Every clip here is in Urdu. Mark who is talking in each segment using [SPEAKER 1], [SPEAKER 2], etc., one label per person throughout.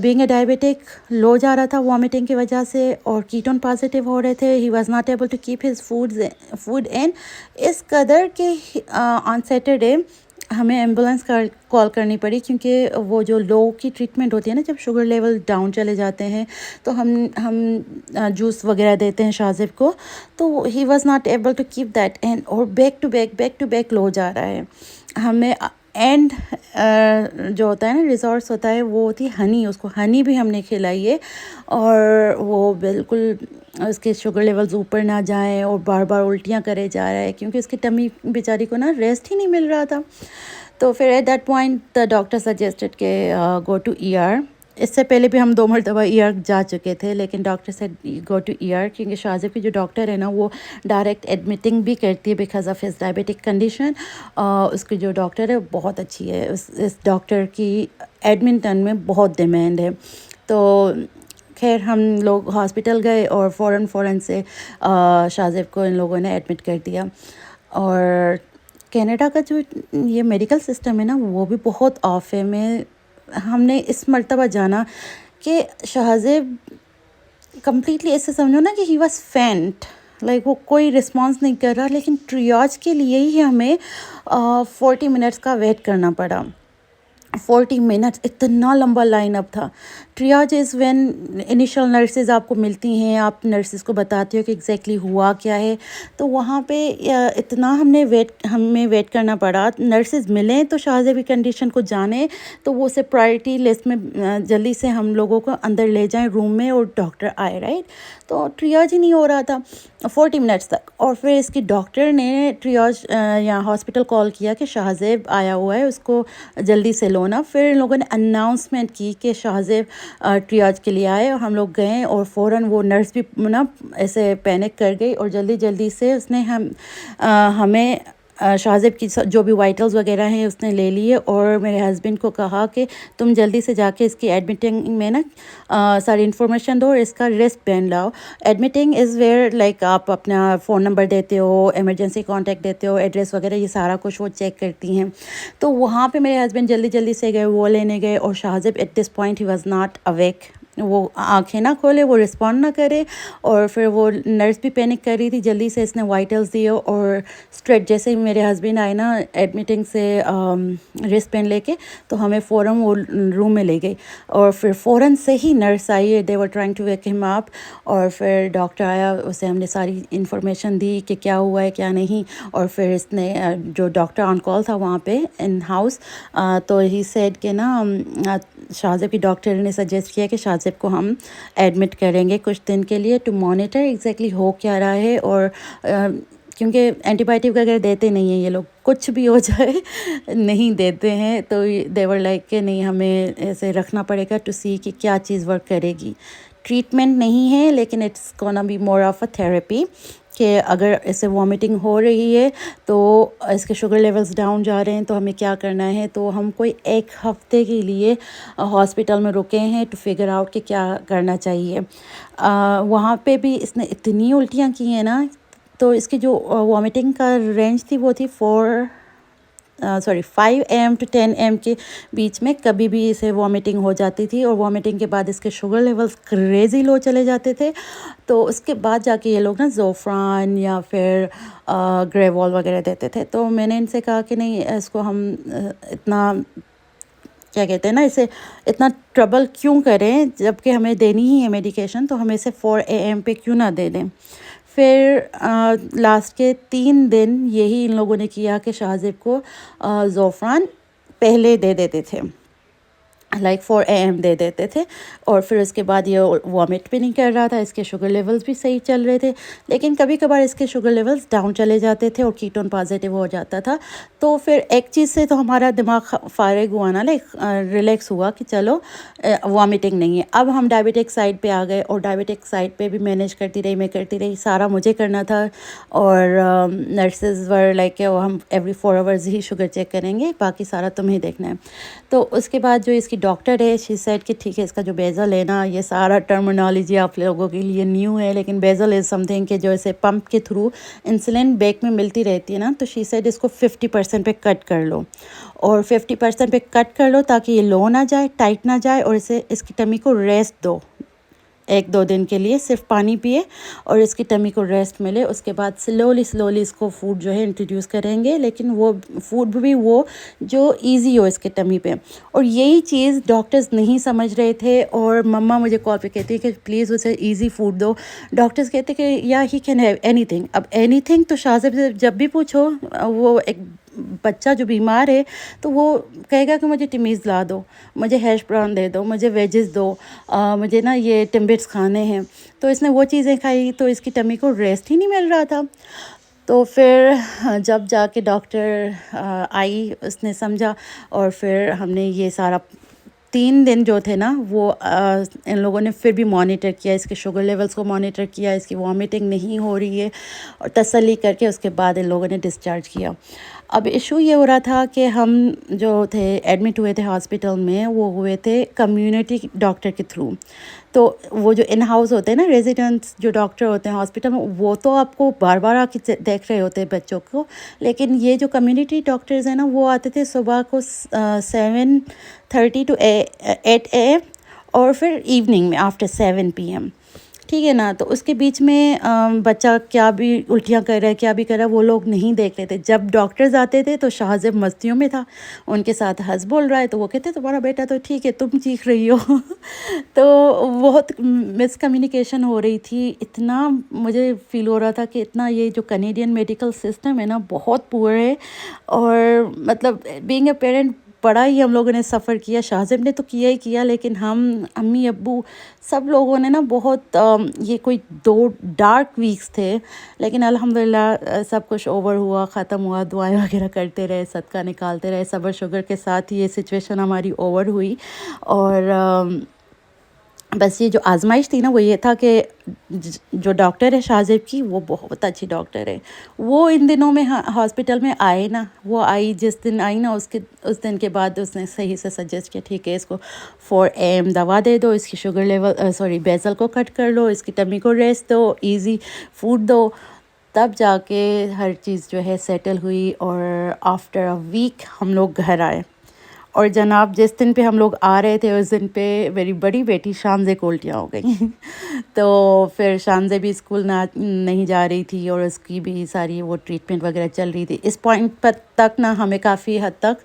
[SPEAKER 1] بینگ اے ڈائبیٹک لو جا رہا تھا وامٹنگ کی وجہ سے اور کیٹون پازیٹیو ہو رہے تھے. He was not able to keep his food in اس قدر کہ آن سیٹرڈے ہمیں ایمبولینس کال کرنی پڑی, کیونکہ وہ جو لو کی ٹریٹمنٹ ہوتی ہے نا, جب شوگر لیول ڈاؤن چلے جاتے ہیں تو ہم جوس وغیرہ دیتے ہیں شاذب کو, تو he was not able to keep that end, اور بیک ٹو بیک لو جا رہا ہے. ہمیں اینڈ جو ہوتا ہے نا ریزورس ہوتا ہے, وہ ہوتی ہے ہنی, اس کو ہنی بھی ہم نے کھلائی ہے, اور وہ بالکل اس کے شوگر لیولز اوپر نہ جائیں, اور بار بار الٹیاں کرے جا رہا ہے کیونکہ اس کی ٹمی بیچاری کو نا ریسٹ ہی نہیں مل رہا تھا. تو پھر at that point the doctor suggested کہ گو ٹو ای آر. اس سے پہلے بھی ہم 2 مرتبہ ای آر جا چکے تھے, لیکن ڈاکٹر سے گو ٹو ای آر, کیونکہ شاذب کی جو ڈاکٹر ہے نا وہ ڈائریکٹ ایڈمٹنگ بھی کرتی ہے because of his diabetic condition. اس کی جو ڈاکٹر ہے بہت اچھی ہے, اس ڈاکٹر کی ایڈمنٹن میں بہت ڈیمانڈ ہے. تو خیر ہم لوگ ہاسپٹل گئے اور فوراً سے شاذب کو ان لوگوں نے ایڈمٹ کر دیا. اور کینیڈا کا جو یہ میڈیکل سسٹم ہے نا وہ بھی بہت آف ہے. ہم نے اس مرتبہ جانا کہ شاذب کمپلیٹلی ایسے سمجھو نا کہ ہی واز فینٹ, لائک وہ کوئی رسپانس نہیں کر رہا, لیکن ٹریاج کے لیے ہی ہمیں 40 منٹس کا ویٹ کرنا پڑا. 40 منٹس, اتنا لمبا لائن اپ تھا. ٹریاج از وین انیشیل نرسز آپ کو ملتی ہیں, آپ نرسز کو بتاتے ہو کہ ایگزیکٹلی ہوا کیا ہے, تو وہاں پہ اتنا ہمیں ویٹ کرنا پڑا. نرسز ملیں تو شاذب کی کنڈیشن کو جانیں تو وہ اسے پرائرٹی لسٹ میں جلدی سے ہم لوگوں کو اندر لے جائیں روم میں, اور ڈاکٹر آئے, رائٹ. تو ٹریاج ہی نہیں ہو رہا تھا 40 منٹس تک. اور پھر اس کی ڈاکٹر نے ٹریاج یا ہاسپٹل کال کیا کہ شاذب آیا ہوا ہے, اس کو جلدی سے لو نا. پھر ان لوگوں نے اناؤنسمنٹ کی کہ شاذب ٹریاج کے لیے آئے, اور ہم لوگ گئے, اور فوراً وہ نرس بھی نا ایسے پینک کر گئی, اور جلدی سے اس نے ہمیں شاذب کی جو بھی وائٹلز وغیرہ ہیں اس نے لے لیے, اور میرے ہسبینڈ کو کہا کہ تم جلدی سے جا کے اس کی ایڈمٹنگ میں نا ساری انفارمیشن دو اور اس کا ریسٹ بینڈ لاؤ. ایڈمٹنگ از ویئر لائک آپ اپنا فون نمبر دیتے ہو, ایمرجنسی کانٹیکٹ دیتے ہو, ایڈریس وغیرہ, یہ سارا کچھ وہ چیک کرتی ہیں. تو وہاں پہ میرے ہسبینڈ جلدی سے گئے, وہ لینے گئے, اور Shazib at this point he was not awake, وہ آنکھیں نہ کھولے, وہ رسپونڈ نہ کرے. اور پھر وہ نرس بھی پینک کر رہی تھی, جلدی سے اس نے وائٹلز دیے, اور اسٹریٹ جیسے ہی میرے ہسبینڈ آئے نا ایڈمٹنگ سے ریسٹ پین لے کے, تو ہمیں فوراً وہ روم میں لے گئی, اور پھر فوراً سے ہی نرس آئی, they were trying to wake him up. اور پھر ڈاکٹر آیا, اسے ہم نے ساری انفارمیشن دی کہ کیا ہوا ہے کیا نہیں. اور پھر اس نے جو ڈاکٹر آن کال تھا وہاں پہ ان ہاؤس, تو ہی سیڈ کہ نا شاذب کی ڈاکٹر نے سجیسٹ کیا کہ شاذب کو ہم ایڈمٹ کریں گے کچھ دن کے لیے ٹو مانیٹر ایگزیکٹلی ہو کیا رہا ہے. اور کیونکہ اینٹی بایوٹک وغیرہ دیتے نہیں ہیں یہ لوگ, کچھ بھی ہو جائے نہیں دیتے ہیں, تو دیور لائک کہ نہیں ہمیں ایسے رکھنا پڑے گا ٹو سی کہ کیا چیز ورک کرے گی. ٹریٹمنٹ نہیں ہے, لیکن it's gonna be more of a therapy, کہ اگر اسے وامٹنگ ہو رہی ہے تو اس کے شوگر لیولز ڈاؤن جا رہے ہیں تو ہمیں کیا کرنا ہے. تو ہم کوئی 1 ہفتے کے لیے ہاسپٹل میں رکے ہیں ٹو فگر آؤٹ کہ کیا کرنا چاہیے. وہاں پہ بھی اس نے اتنی الٹیاں کی ہیں نا, تو اس کی جو وامٹنگ کا رینج تھی وہ تھی 5 AM to 10 AM کے بیچ میں کبھی بھی اسے وامٹنگ ہو جاتی تھی, اور وامٹنگ کے بعد اس کے شوگر لیولز کریزی لو چلے جاتے تھے. تو اس کے بعد جا کے یہ لوگ نا زوفران یا پھر گریوال وغیرہ دیتے تھے. تو میں نے ان سے کہا کہ نہیں, اس کو ہم اتنا کیا کہتے ہیں نا, اسے اتنا ٹربل کیوں کریں, جب کہ ہمیں دینی ہی ہے میڈیکیشن, تو ہمیں اسے 4 AM پہ کیوں نہ دے دیں. پھر لاسٹ کے 3 دن یہی ان لوگوں نے کیا کہ شاذب کو زوفران پہلے دے دیتے تھے, لائک 4 AM دے دیتے تھے, اور پھر اس کے بعد یہ وامٹ بھی نہیں کر رہا تھا, اس کے شوگر لیولز بھی صحیح چل رہے تھے. لیکن کبھی کبھار اس کے شوگر لیولز ڈاؤن چلے جاتے تھے اور کیٹون پازیٹیو ہو جاتا تھا. تو پھر ایک چیز سے تو ہمارا دماغ فارغ ہوا نا, لائک ریلیکس ہوا کہ چلو وامٹنگ نہیں ہے. اب ہم ڈائبیٹک سائڈ پہ آ گئے, اور ڈائبیٹک سائڈ پہ بھی مینیج کرتی رہی, سارا مجھے کرنا تھا. اور نرسز ور لائک کہ ہم ایوری 4 hours ہی شوگر چیک کریں گے, باقی سارا تمہیں دیکھنا ہے. تو اس کے بعد جو اس کی ڈاکٹر ہے. شی سیڈ کہ ٹھیک ہے اس کا جو بیزل ہے نا, یہ سارا ٹرمینالوجی آپ لوگوں کے لیے نیو ہے, لیکن بیزل از سم تھنگ کہ جو اسے پمپ کے تھرو انسولین بیک میں ملتی رہتی ہے نا, تو شی سیڈ اس کو 50% پہ کٹ کر لو, اور 50% پہ کٹ کر لو تاکہ یہ لو نہ جائے, ٹائٹ نہ جائے, اور اس کی ٹمی کو ریسٹ دو 1-2 دن کے لیے, صرف پانی پیے اور اس کی ٹمی کو ریسٹ ملے. اس کے بعد سلولی اس کو فوڈ جو ہے انٹروڈیوس کریں گے, لیکن وہ فوڈ بھی وہ جو ایزی ہو اس کے ٹمی پہ. اور یہی چیز ڈاکٹرز نہیں سمجھ رہے تھے, اور مما مجھے کال پہ کہتی ہے کہ پلیز اسے ایزی فوڈ دو. ڈاکٹرز کہتے کہ یا he can have any thing. اب اینی تھنگ تو شاہزیب سے جب بھی پوچھو, وہ ایک بچہ جو بیمار ہے تو وہ کہے گا کہ مجھے ٹمیز لا دو, مجھے ہیش براؤن دے دو, مجھے ویجز دو, مجھے نا یہ ٹمبٹس کھانے ہیں. تو اس نے وہ چیزیں کھائی تو اس کی ٹمی کو ریسٹ ہی نہیں مل رہا تھا. تو پھر جب جا کے ڈاکٹر آئی, اس نے سمجھا, اور پھر ہم نے یہ سارا 3 دن جو تھے نا وہ ان لوگوں نے پھر بھی مانیٹر کیا, اس کے شوگر لیولز کو مانیٹر کیا, اس کی وامٹنگ نہیں ہو رہی ہے, اور تسلی کر کے اس کے بعد ان لوگوں نے ڈسچارج کیا. اب ایشو یہ ہو رہا تھا کہ ہم جو تھے ایڈمٹ ہوئے تھے ہاسپٹل میں, وہ ہوئے تھے کمیونٹی ڈاکٹر کے تھرو. تو وہ جو ان ہاؤس ہوتے ہیں نا, ریزیڈنٹس جو ڈاکٹر ہوتے ہیں ہاسپٹل میں, وہ تو آپ کو بار بار آ کے دیکھ رہے ہوتے ہیں بچوں کو, لیکن یہ جو کمیونٹی ڈاکٹرز ہیں نا, وہ آتے تھے صبح کو 7:30 to 8 AM, اور پھر ایوننگ میں آفٹر 7 PM. ٹھیک ہے نا. تو اس کے بیچ میں بچہ کیا بھی الٹیاں کر رہا ہے, کیا بھی کر رہا ہے, وہ لوگ نہیں دیکھ لیتے. جب ڈاکٹرز آتے تھے تو شاہزیب مستیوں میں تھا, ان کے ساتھ ہنس بول رہا ہے, تو وہ کہتے تمہارا بیٹا تو ٹھیک ہے, تم چیخ رہی ہو. تو بہت مس کمیونیکیشن ہو رہی تھی. اتنا مجھے فیل ہو رہا تھا کہ اتنا یہ جو کینیڈین میڈیکل سسٹم ہے نا, بہت پور ہے. اور مطلب بینگ اے پیرنٹ بڑا ہی ہم لوگوں نے سفر کیا. شاہزیب نے تو کیا ہی کیا, لیکن ہم امی ابو سب لوگوں نے نا بہت یہ کوئی 2 ڈارک ویکس تھے, لیکن الحمدللہ سب کچھ اوور ہوا, ختم ہوا. دعائیں وغیرہ کرتے رہے, صدقہ نکالتے رہے, صبر شگر کے ساتھ ہی یہ سچویشن ہماری اوور ہوئی. اور بس یہ جو آزمائش تھی نا, وہ یہ تھا کہ جو ڈاکٹر ہے شاہزیب کی, وہ بہت اچھی ڈاکٹر ہے. وہ ان دنوں میں ہاسپٹل میں آئے نا, وہ آئی جس دن آئی نا, اس دن کے بعد اس نے صحیح سے سجیسٹ کیا, ٹھیک ہے اس کو 4 AM دوا دے دو, اس کی شوگر لیول بیزل کو کٹ کر لو, اس کی ٹمی کو ریسٹ دو, ایزی فوڈ دو. تب جا کے ہر چیز جو ہے سیٹل ہوئی, اور آفٹر اے ویک ہم لوگ گھر آئے. اور جناب جس دن پہ ہم لوگ آ رہے تھے, اس دن پہ میری بڑی بیٹی شانزے کو الٹیاں ہو گئیں. تو پھر شانزے بھی اسکول نہیں جا رہی تھی, اور اس کی بھی ساری وہ ٹریٹمنٹ وغیرہ چل رہی تھی. اس پوائنٹ پر تک نا ہمیں کافی حد تک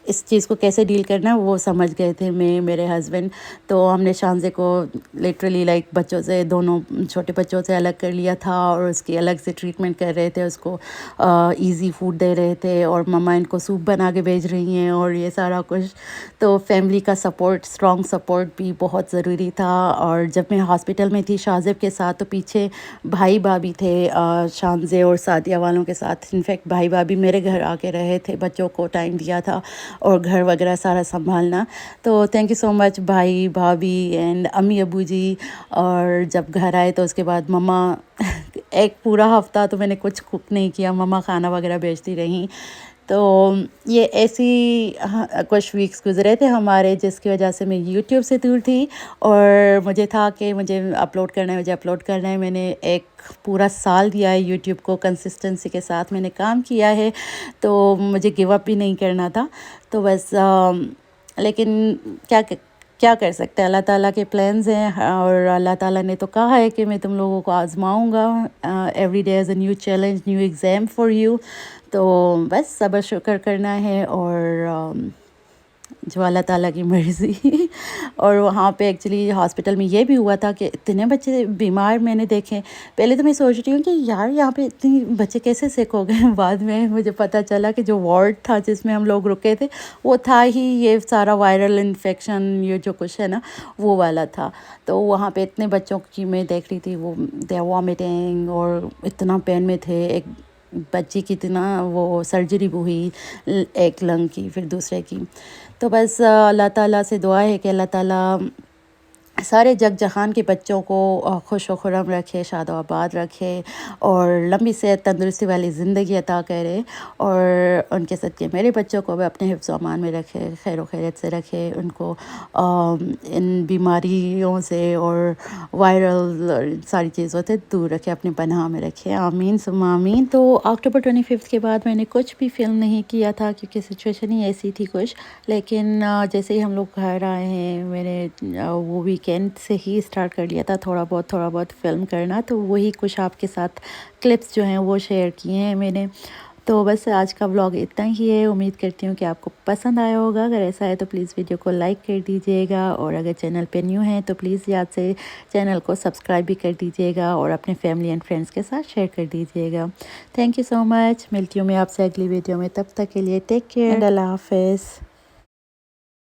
[SPEAKER 1] اس چیز کو کیسے ڈیل کرنا ہے وہ سمجھ گئے تھے, میرے ہسبینڈ. تو ہم نے شانزے کو لٹرلی لائک بچوں سے, دونوں چھوٹے بچوں سے الگ کر لیا تھا, اور اس کی الگ سے ٹریٹمنٹ کر رہے تھے, اس کو ایزی فوڈ دے رہے تھے, اور مما ان کو سوپ بنا کے بھیج رہی ہیں, اور یہ سارا کچھ. تو فیملی کا سپورٹ, اسٹرانگ سپورٹ بھی بہت ضروری تھا. اور جب میں ہاسپٹل میں تھی شاہزیب کے ساتھ, تو پیچھے بھائی بھابھی تھے شانزے اور سعدیہ والوں کے ساتھ. انفیکٹ بھائی بھابھی میرے گھر آ کے رہے تھے, بچوں کو ٹائم دیا تھا, اور گھر وغیرہ سارا سنبھالنا. تو تھینک یو سو مچ بھائی بھابھی اینڈ امی ابو جی. اور جب گھر آئے تو اس کے بعد مما ایک پورا ہفتہ تو میں نے کچھ کوک نہیں کیا, مما کھانا وغیرہ بھیجتی رہیں. تو یہ ایسی کچھ ویکس گزرے تھے ہمارے, جس کی وجہ سے میں یوٹیوب سے دور تھی, اور مجھے تھا کہ مجھے اپلوڈ کرنا ہے. میں نے ایک پورا سال دیا ہے یوٹیوب کو, کنسسٹنسی کے ساتھ میں نے کام کیا ہے, تو مجھے گیو اپ بھی نہیں کرنا تھا. تو بس لیکن کیا کر سکتے ہیں, اللہ تعالیٰ کے پلانز ہیں, اور اللہ تعالیٰ نے تو کہا ہے کہ میں تم لوگوں کو آزماؤں گا. Every day is a new challenge, new exam for you. تو بس صبر شکر کرنا ہے, اور جو اللہ تعالیٰ کی مرضی. اور وہاں پہ ایکچولی ہاسپٹل میں یہ بھی ہوا تھا کہ اتنے بچے بیمار میں نے دیکھے. پہلے تو میں سوچ رہی ہوں کہ یار یہاں پہ اتنے بچے کیسے سک ہو گئے. بعد میں مجھے پتہ چلا کہ جو وارڈ تھا جس میں ہم لوگ رکے تھے, وہ تھا ہی یہ سارا وائرل انفیکشن, یہ جو کچھ ہے نا وہ والا تھا. تو وہاں پہ اتنے بچوں کی میں دیکھ رہی تھی, وہ دے وامٹنگ, اور اتنا پین میں تھے. ایک بچی کی اتنا وہ سرجری بھی ہوئی, ایک لنگ کی, پھر دوسرے کی. تو بس اللہ تعالیٰ سے دعا ہے کہ اللہ تعالیٰ سارے جگ جہان کے بچوں کو خوش و خرم رکھے، شاد و آباد رکھے، اور لمبی صحت تندرستی والی زندگی عطا کرے، اور ان کے صدقے میرے بچوں کو بھی اپنے حفظ و امان میں رکھے، خیر و خیریت سے رکھے، ان کو ان بیماریوں سے اور وائرل ساری چیزوں سے دور رکھے، اپنے پناہ میں رکھے، آمین ثم آمین۔ تو اکتوبر 25 کے بعد میں نے کچھ بھی فلم نہیں کیا تھا، کیونکہ سچویشن ہی ایسی تھی کچھ، لیکن جیسے ہی ہم لوگ گھر آئے ہیں، میں نے وہ ویکینڈ سے ہی اسٹارٹ کر لیا تھا تھوڑا بہت فلم کرنا، تو وہی کچھ آپ کے ساتھ کلپس جو ہیں وہ شیئر کیے ہیں میں نے۔ تو بس آج کا ولاگ اتنا ہی ہے، امید کرتی ہوں کہ آپ کو پسند آیا ہوگا۔ اگر ایسا ہے تو پلیز ویڈیو کو لائک کر دیجیے گا، اور اگر چینل پہ نیو ہیں تو پلیز یاد سے چینل کو سبسکرائب بھی کر دیجیے گا، اور اپنے فیملی اینڈ فرینڈس کے ساتھ شیئر کر دیجیے گا۔ تھینک یو سو مچ۔ ملتی ہوں میں آپ سے اگلی ویڈیو میں، تب تک کے لیے ٹیک کیئر، اللہ حافظ۔